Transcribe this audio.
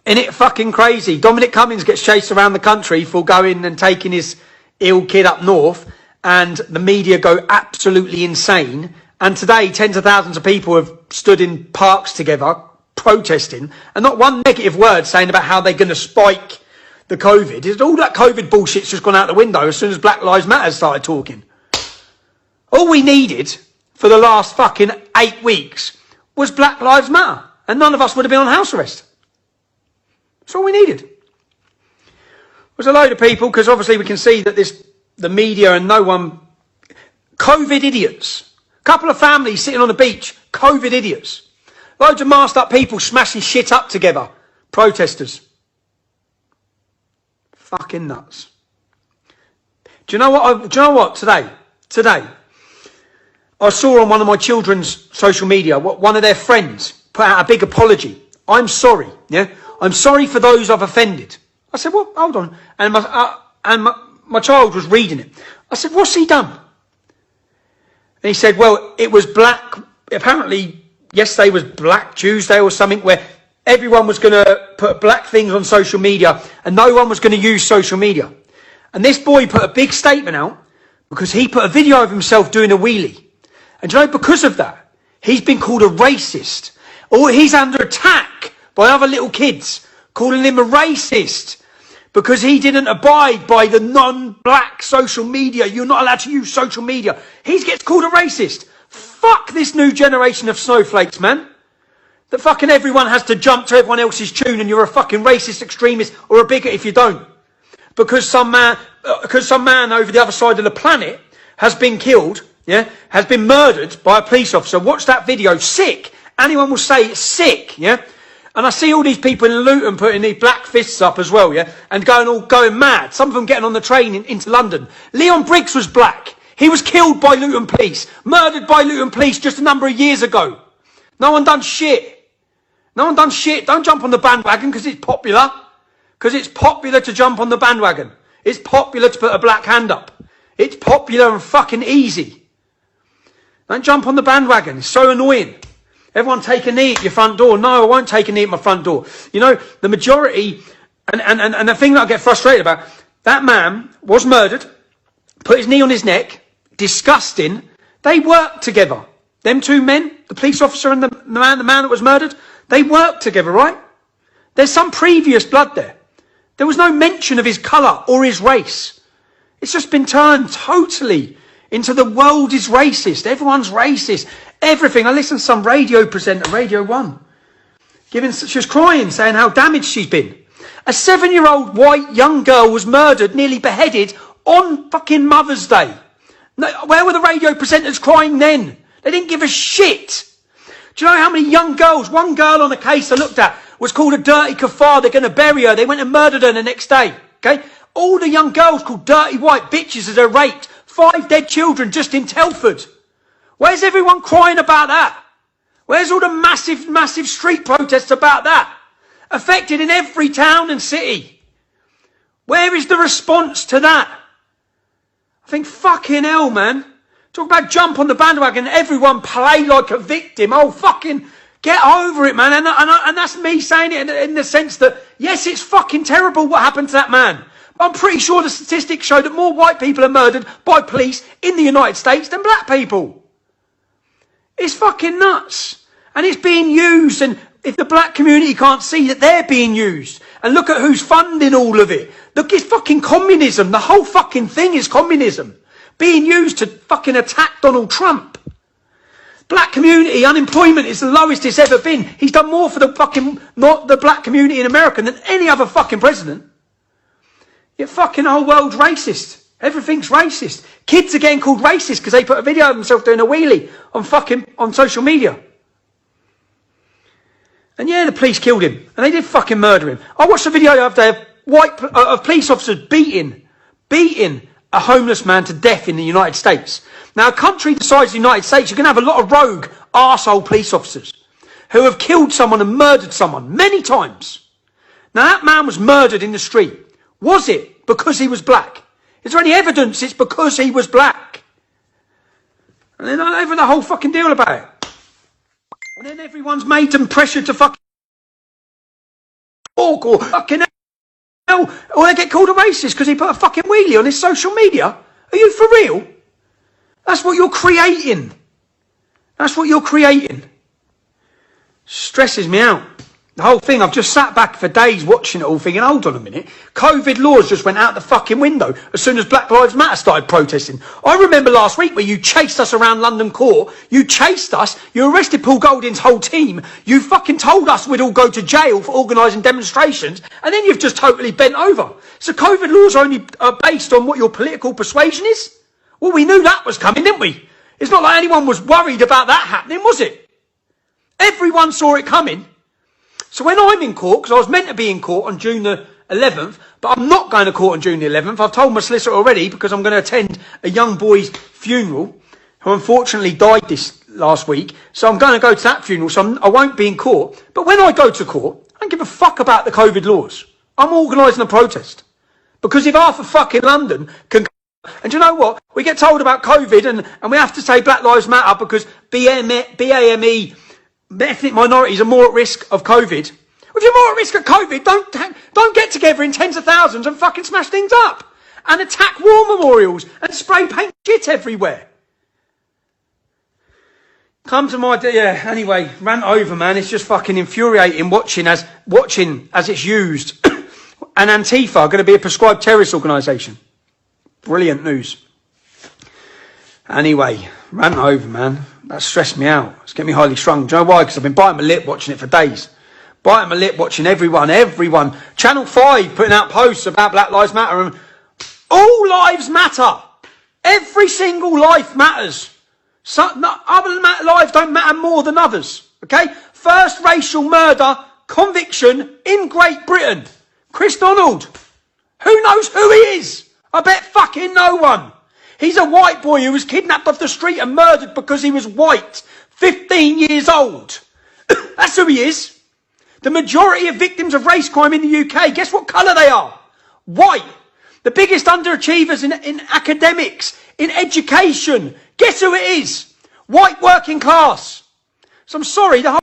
Isn't it fucking crazy? Dominic Cummings gets chased around the country for going and taking his ill kid up north, and the media go absolutely insane. And today, tens of thousands of people have stood in parks together, protesting, and not one negative word saying about how they're going to spike the COVID. All that COVID bullshit's just gone out the window as soon as Black Lives Matter started talking. All we needed for the last fucking 8 weeks was Black Lives Matter, and none of us would have been on house arrest. That's all we needed. It was a load of people, because obviously we can see that the media and no one... COVID idiots. A couple of families sitting on the beach. COVID idiots. Loads of masked up people smashing shit up together. Protesters. Fucking nuts. Do you know what? Today, I saw on one of my children's social media, one of their friends put out a big apology. I'm sorry, yeah? I'm sorry for those I've offended. I said, well, hold on. And my child was reading it. I said, what's he done? And he said, well, it was black. Apparently, yesterday was Black Tuesday or something, where everyone was going to put black things on social media and no one was going to use social media. And this boy put a big statement out because he put a video of himself doing a wheelie. And you know, because of that, he's been called a racist. Or he's under attack by other little kids, calling him a racist because he didn't abide by the non-black social media. You're not allowed to use social media. He gets called a racist. Fuck this new generation of snowflakes, man. That fucking everyone has to jump to everyone else's tune and you're a fucking racist extremist or a bigot if you don't. Because some man over the other side of the planet has been killed, yeah, has been murdered by a police officer. Watch that video. Sick. Anyone will say it's sick, yeah? And I see all these people in Luton putting these black fists up as well, yeah? And going mad. Some of them getting on the train into London. Leon Briggs was black. He was killed by Luton police. Murdered by Luton police just a number of years ago. No one done shit. No one done shit. Don't jump on the bandwagon because it's popular. Because it's popular to jump on the bandwagon. It's popular to put a black hand up. It's popular and fucking easy. Don't jump on the bandwagon. It's so annoying. Everyone take a knee at your front door. No, I won't take a knee at my front door. You know, the majority, and the thing that I get frustrated about, that man was murdered, put his knee on his neck, disgusting. They worked together. Them two men, the police officer and the man that was murdered, they worked together, right? There's some previous blood there. There was no mention of his colour or his race. It's just been turned totally into the world is racist. Everyone's racist. Everything. I listened to some radio presenter, Radio 1, she was crying, saying how damaged she's been. A 7-year-old white young girl was murdered, nearly beheaded on fucking Mother's Day. No, where were the radio presenters crying then? They didn't give a shit. Do you know how many young girls, one girl on a case I looked at was called a dirty kafar, they're going to bury her. They went and murdered her the next day. Okay? All the young girls called dirty white bitches as they're raped. 5 dead children just in Telford. Where's everyone crying about that? Where's all the massive street protests about that? Affected in every town and city. Where is the response to that? I think, fucking hell, man. Talk about jump on the bandwagon, everyone play like a victim. Oh, fucking get over it, man. And that's me saying it in the sense that, yes, it's fucking terrible what happened to that man. I'm pretty sure the statistics show that more white people are murdered by police in the United States than black people. It's fucking nuts. And it's being used. And if the black community can't see that they're being used, and look at who's funding all of it. Look, it's fucking communism. The whole fucking thing is communism. Being used to fucking attack Donald Trump. Black community unemployment is the lowest it's ever been. He's done more for the black community in America than any other fucking president. Yet fucking whole world's racist. Everything's racist. Kids are getting called racist because they put a video of themselves doing a wheelie on social media. And yeah, the police killed him. And they did fucking murder him. I watched a video the other day of police officers beating a homeless man to death in the United States. Now, a country the size of the United States, you're going to have a lot of rogue, arsehole police officers who have killed someone and murdered someone many times. Now, that man was murdered in the street. Was it because he was black? Is there any evidence it's because he was black? And then over the whole fucking deal about it. And then everyone's made them pressured to fucking... talk or fucking hell, or they get called a racist because he put a fucking wheelie on his social media. Are you for real? That's what you're creating. That's what you're creating. Stresses me out. The whole thing, I've just sat back for days watching it all thinking, hold on a minute, COVID laws just went out the fucking window as soon as Black Lives Matter started protesting. I remember last week where you chased us around London Court, you chased us, you arrested Paul Golding's whole team, you fucking told us we'd all go to jail for organising demonstrations, and then you've just totally bent over. So COVID laws are only based on what your political persuasion is? Well, we knew that was coming, didn't we? It's not like anyone was worried about that happening, was it? Everyone saw it coming. So when I'm in court, because I was meant to be in court on June the 11th, but I'm not going to court on June the 11th. I've told my solicitor already because I'm going to attend a young boy's funeral who unfortunately died this last week. So I'm going to go to that funeral, so I won't be in court. But when I go to court, I don't give a fuck about the COVID laws. I'm organising a protest. Because if half of fucking London can... And do you know what? We get told about COVID and we have to say Black Lives Matter because BAME, ethnic minorities are more at risk of COVID. If you're more at risk of COVID, don't get together in tens of thousands and fucking smash things up and attack war memorials and spray paint shit everywhere. Come to my... Yeah, anyway, rant over, man. It's just fucking infuriating watching as it's used. And Antifa are going to be a prescribed terrorist organisation. Brilliant news. Anyway, rant over, man. That stressed me out. It's getting me highly strung. Do you know why? Because I've been biting my lip watching it for days. Biting my lip watching everyone. Channel 5 putting out posts about Black Lives Matter. And all lives matter. Every single life matters. Other lives don't matter more than others. Okay? First racial murder conviction in Great Britain. Chris Donald. Who knows who he is? I bet fucking no one. He's a white boy who was kidnapped off the street and murdered because he was white. 15 years old. That's who he is. The majority of victims of race crime in the UK, guess what colour they are? White. The biggest underachievers in academics, in education. Guess who it is? White working class. So I'm sorry, the whole